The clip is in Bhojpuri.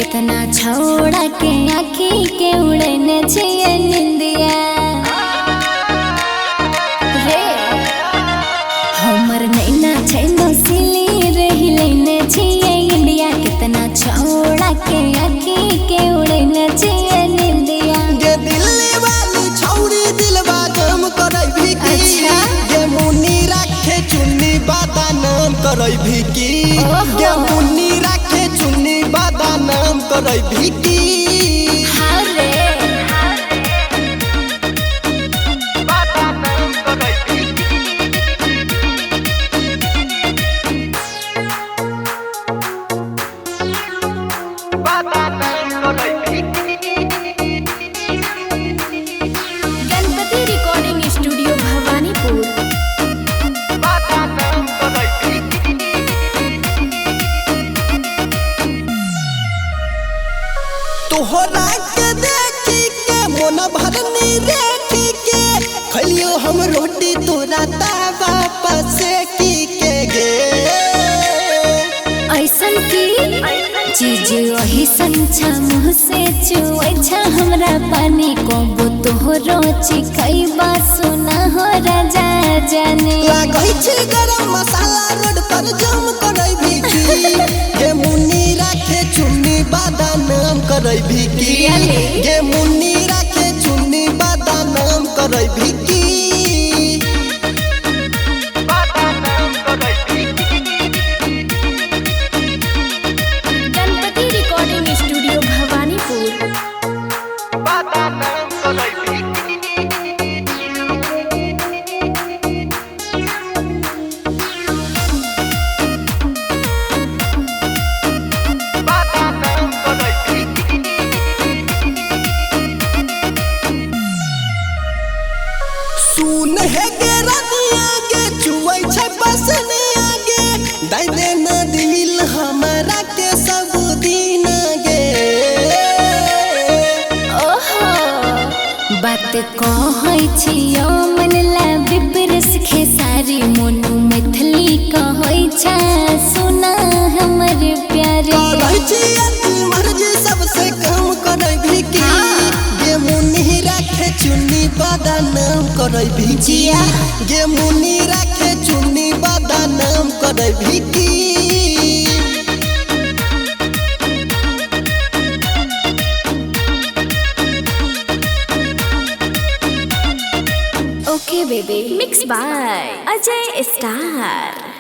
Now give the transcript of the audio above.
कितना छोड़ा के आँखी के उड़ने चाहिए निंदिया रे हमर नैना छैनो सिली रही लेने चाहिए इंडिया कितना छोड़ा के आँखी के उड़ने चाहिए निंदिया ये दिल्ली वाली छौड़ी दिलवा गम करई भी की अच्छा? ये मुन्नी रखे चुन्नी बादा नाम करई भी की ये मुन्नी रखे चुन्नी बादा नाम करई भी की हाँ रे बादा नाम करई भी बादा नाम करई भी गणपति रिकॉर्डिंग स्टूडियो भवानीपुर बादा नाम करई भी तोहरा के देखी के मन भरनी देखी के खलियो हम रोटी तोरा तावा पर सेकी के गे ऐसन की चीज वही संछा मुँह से चुआ हमरा पानी को तोहरो चिकैबा सुना हो राजा जाने लागै छै गरम मसाला रोड पर जम करई भी की गे मुन्नी राखे चुन्नी बादा नाम करई भी की गे मुन्नी राखे चुन्नी बादा नाम करई भी की बादा नाम करई भी गणपति रिकॉर्डिंग स्टूडियो भवानीपुर बादा नाम करई भी बादा नाम करई भी सुन हे गे रनिया गे चुवै छै बसनिया गे दाइ दे न दिल हमरा के सब दिन गे ओहो बात कहै छियो मन ला विपरस खेसारी मोनू मैथिली कहै छा सुना हमर प्यारे रहै छी अति मर्जी सबसे कम करई भी की गे मुन्नी राखे चुन्नी बादा नाम करई भी जिया गे मुन्नी राखे चुन्नी बादा नाम करई भी की okay baby mix by Ajay star.